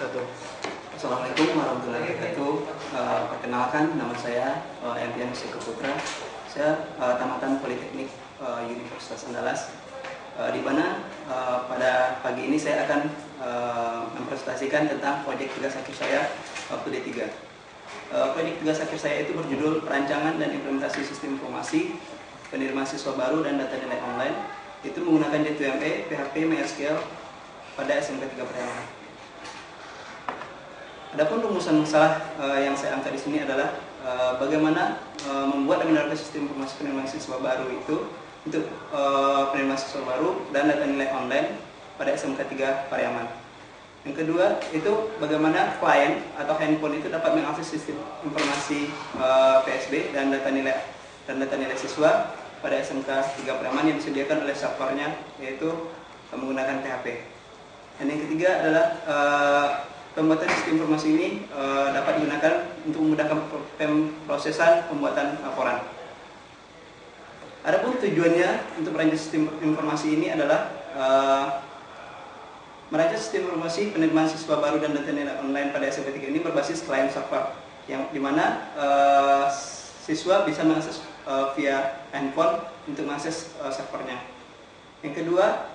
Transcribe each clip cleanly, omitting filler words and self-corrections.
wabarakatuh. Assalamualaikum warahmatullahi wabarakatuh. Perkenalkan, nama saya Eldian Syeko Putra. Saya tamatan Politeknik Universitas Andalas. Di mana pada pagi ini saya akan mempresentasikan tentang proyek tugas akhir saya waktu D3. Proyek tugas akhir saya itu berjudul Perancangan dan Implementasi Sistem Informasi Penerimaan Siswa Baru dan Data Nilai Online. Itu menggunakan J2ME, PHP, MySQL pada SMK 3 Priangan. Adapun rumusan masalah yang saya angkat di sini adalah bagaimana membuat dan menerapkan sistem informasi penerimaan siswa baru itu untuk penerimaan siswa baru dan data nilai online pada SMK 3 Pariaman. Yang kedua itu bagaimana klien atau handphone itu dapat mengakses sistem informasi PSB dan data nilai siswa pada SMK 3 Pariaman yang disediakan oleh servernya, yaitu menggunakan PHP. Dan yang ketiga adalah pembuatan sistem informasi ini dapat digunakan untuk memudahkan pemrosesan pembuatan laporan. Adapun tujuannya untuk merancang sistem informasi ini adalah merancang sistem informasi penerimaan siswa baru dan data nilai online pada SMK 3 ini berbasis client server, yang dimana siswa bisa mengakses via handphone untuk mengakses servernya. Yang kedua,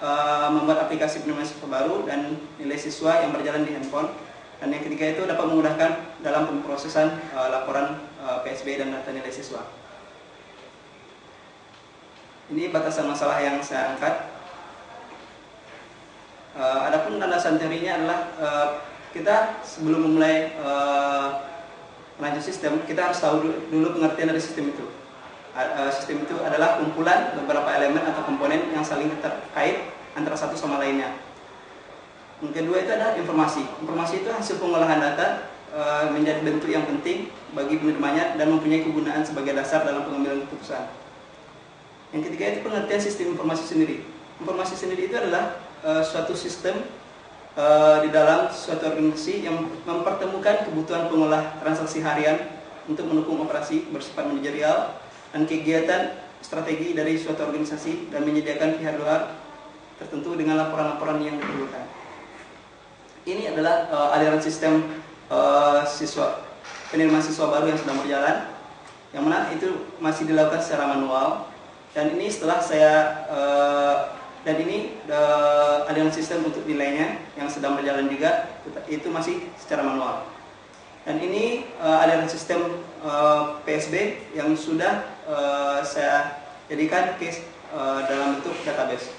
membuat aplikasi penerimaan siswa baru dan nilai siswa yang berjalan di handphone. Dan yang ketiga itu dapat memudahkan dalam pemrosesan laporan PSB dan data nilai siswa. Ini batasan masalah yang saya angkat. Adapun landasan teorinya adalah kita sebelum memulai merancang sistem, kita harus tahu dulu pengertian dari sistem itu. Sistem itu adalah kumpulan beberapa elemen atau komponen yang saling terkait antara satu sama lainnya. Yang kedua itu adalah informasi. Informasi itu hasil pengolahan data menjadi bentuk yang penting bagi penerimanya dan mempunyai kegunaan sebagai dasar dalam pengambilan keputusan. Yang ketiga itu pengertian sistem informasi sendiri. Informasi sendiri itu adalah suatu sistem di dalam suatu organisasi yang mempertemukan kebutuhan pengolah transaksi harian untuk mendukung operasi bersifat manajerial dan kegiatan strategi dari suatu organisasi dan menyediakan pihak luar tertentu dengan laporan-laporan yang diperlukan. Ini adalah aliran sistem penerimaan siswa baru yang sedang berjalan, yang mana itu masih dilakukan secara manual. Dan ini setelah saya aliran sistem untuk nilainya yang sedang berjalan juga itu masih secara manual. Dan ini aliran sistem PSB yang sudah saya jadikan case dalam bentuk database.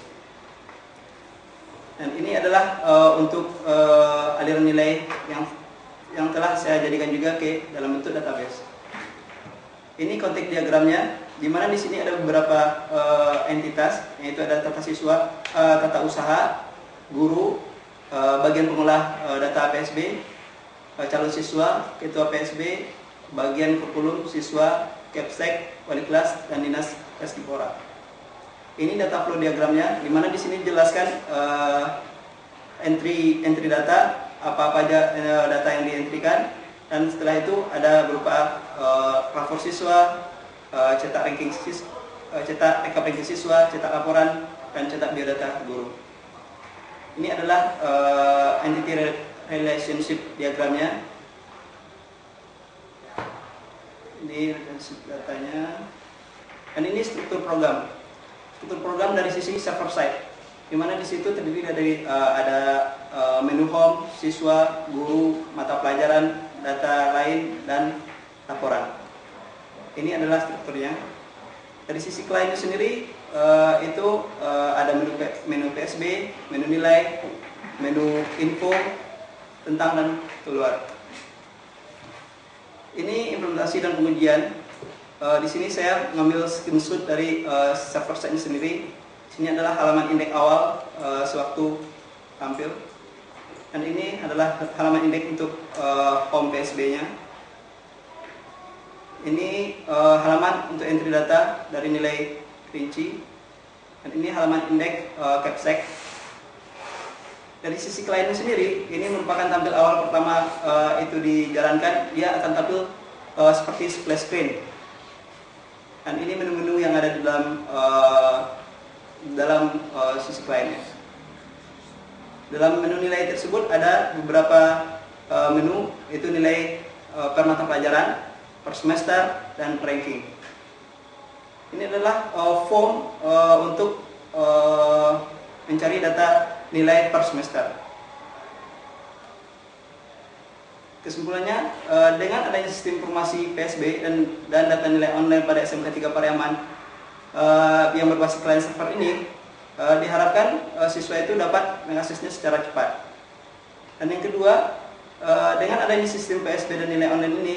Dan ini adalah untuk aliran nilai yang telah saya jadikan juga ke dalam bentuk database. Ini konteks diagramnya, di mana di sini ada beberapa entitas, yaitu ada tata siswa, tata usaha, guru, bagian pengolah data PSB, calon siswa, ketua PSB, bagian kurikulum siswa, Kepsek, wali kelas, dan dinas Keskipora. Ini data flow diagramnya, di mana di sini dijelaskan entry data, apa aja data yang dientrikan, dan setelah itu ada berupa rapor siswa, cetak rekap ranking siswa, cetak laporan, dan cetak biodata guru. Ini adalah entity relationship diagramnya. Ini relationship datanya, dan ini struktur program. Struktur program dari sisi server side, di mana di situ terdiri dari ada menu home, siswa, guru, mata pelajaran, data lain, dan laporan. Ini adalah strukturnya. Dari sisi kliennya sendiri itu ada menu PSB, menu nilai, menu info, tentang dan keluar. Ini implementasi dan pengujian. Di sini saya ngambil screenshot dari server side sendiri. Ini adalah halaman indeks awal sewaktu tampil, dan ini adalah halaman indeks untuk home PSB-nya. Ini halaman untuk entry data dari nilai rinci, dan ini halaman indeks Kepsek. Dari sisi kliennya sendiri, ini merupakan tampil awal pertama itu dijalankan. Dia akan tampil seperti splash screen. Dan ini menu-menu yang ada di dalam sisi kliennya. Dalam menu nilai tersebut ada beberapa menu, itu nilai per mata pelajaran, per semester, dan ranking. Ini adalah form untuk mencari data nilai per semester. Kesimpulannya, dengan adanya sistem informasi PSB dan data nilai online pada SMK 3 Pariaman yang berbasis client server ini, diharapkan siswa itu dapat mengaksesnya secara cepat. Dan yang kedua, dengan adanya sistem PSB dan nilai online ini,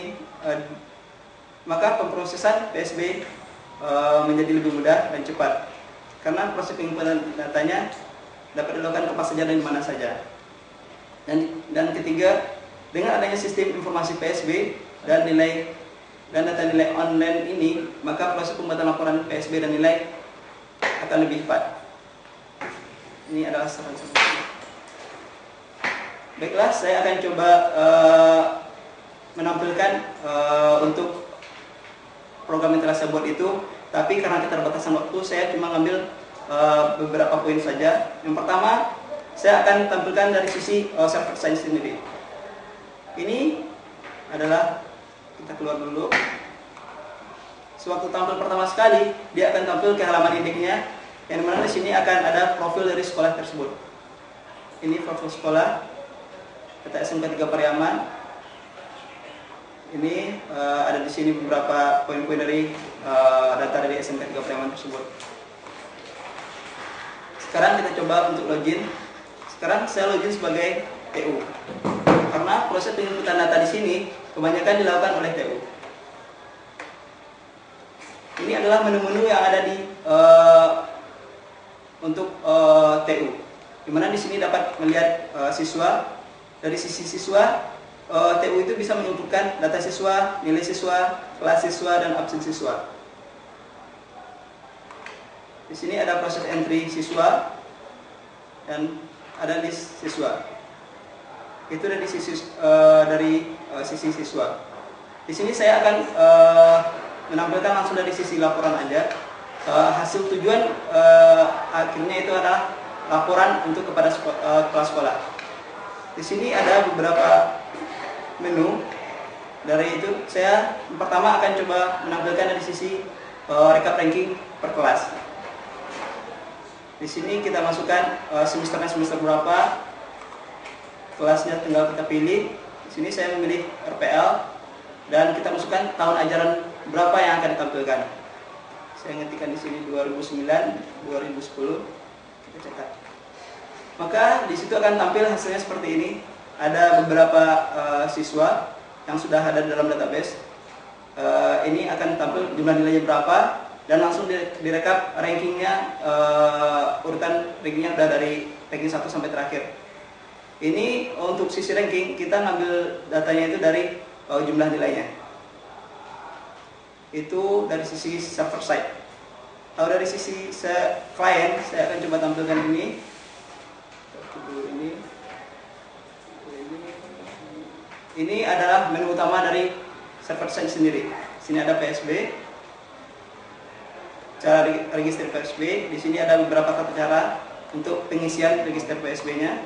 maka pemrosesan PSB menjadi lebih mudah dan cepat, karena proses penginputan datanya dapat dilakukan kapan saja dan di mana saja. Dan ketiga, dengan adanya sistem informasi PSB dan data nilai online ini, maka proses pembuatan laporan PSB dan nilai akan lebih cepat. Ini adalah saran saya. Baiklah, saya akan coba menampilkan untuk program yang telah saya buat itu, tapi karena keterbatasan waktu, saya cuma ngambil beberapa poin saja. Yang pertama, saya akan tampilkan dari sisi server science sendiri. Ini adalah, kita keluar dulu. Sewaktu tampil pertama sekali, dia akan tampil ke halaman indeknya, yang dimana di sini akan ada profil dari sekolah tersebut. Ini profil sekolah kata SMK 3 Pariaman. Ini ada di sini beberapa poin-poin dari data dari SMK 3 Pariaman tersebut. Sekarang kita coba untuk login. Sekarang saya login sebagai TU. Karena proses penginputan data di sini kebanyakan dilakukan oleh TU. Ini adalah menu-menu yang ada di untuk TU, dimana di sini dapat melihat siswa. Dari sisi siswa, TU itu bisa menginputkan data siswa, nilai siswa, kelas siswa, dan absen siswa. Di sini ada proses entry siswa dan ada list siswa. Itu dari sisi siswa. Di sini saya akan menampilkan langsung dari sisi laporan aja. Hasil tujuan akhirnya itu adalah laporan untuk kepada kepala sekolah. Di sini ada beberapa menu. Dari itu saya pertama akan coba menampilkan dari sisi rekap ranking per kelas. Di sini kita masukkan semesternya semester berapa, kelasnya tinggal kita pilih. Di sini saya memilih RPL dan kita masukkan tahun ajaran berapa yang akan ditampilkan. Saya ngetikkan di sini 2009, 2010, kita cetak. Maka di situ akan tampil hasilnya seperti ini. Ada beberapa siswa yang sudah ada dalam database. Ini akan tampil jumlah nilainya berapa dan langsung direkap rankingnya, urutan rankingnya udah dari ranking 1 sampai terakhir. Ini untuk sisi ranking kita ngambil datanya itu dari jumlah nilainya. Itu dari sisi server side. Kalau dari sisi client, saya akan coba tampilkan ini. Ini adalah menu utama dari server side sendiri. Sini ada PSB, cara register PSB. Di sini ada beberapa tata cara untuk pengisian register PSB-nya.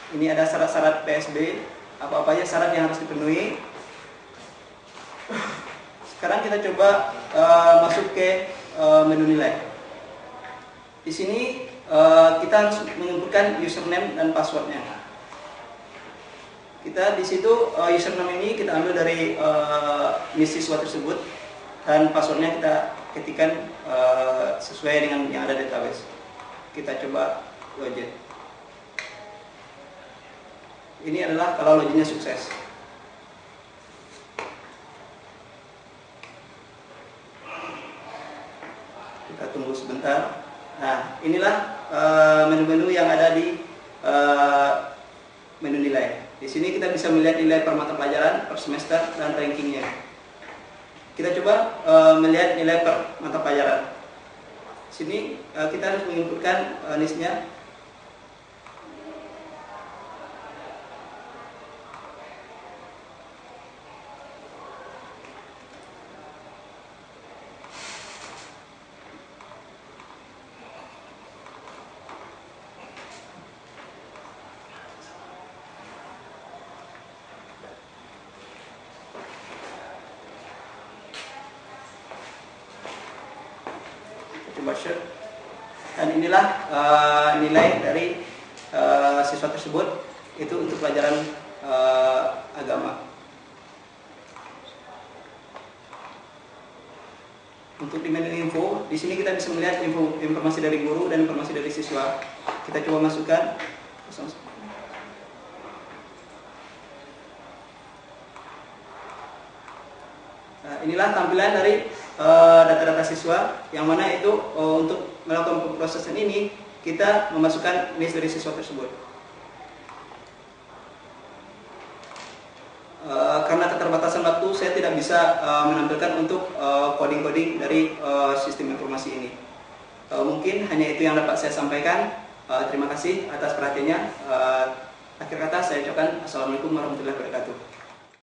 Ini ada syarat-syarat PSB, apa-apa aja syarat yang harus dipenuhi. Sekarang kita coba masuk ke menu nilai. Di sini kita harus menginputkan username dan passwordnya. Kita di situ username ini kita ambil dari siswa tersebut dan passwordnya kita ketikkan sesuai dengan yang ada di database. Kita coba login. Ini adalah kalau loginnya sukses. Kita tunggu sebentar. Nah, inilah menu-menu yang ada di menu nilai. Di sini kita bisa melihat nilai per mata pelajaran, per semester, dan rankingnya. Kita coba melihat nilai per mata pelajaran. Di sini kita harus menginputkan listnya. worksheet. Dan inilah nilai dari siswa tersebut itu untuk pelajaran agama. Untuk di menu info, di sini kita bisa melihat informasi dari guru dan informasi dari siswa. Kita coba masukkan. Nah, inilah tampilan dari data-data siswa, yang mana itu untuk melakukan pemrosesan ini kita memasukkan list dari siswa tersebut. Karena keterbatasan waktu, saya tidak bisa menampilkan untuk coding-coding dari sistem informasi ini. Mungkin hanya itu yang dapat saya sampaikan. Terima kasih atas perhatiannya. Akhir kata saya ucapkan Assalamualaikum warahmatullahi wabarakatuh.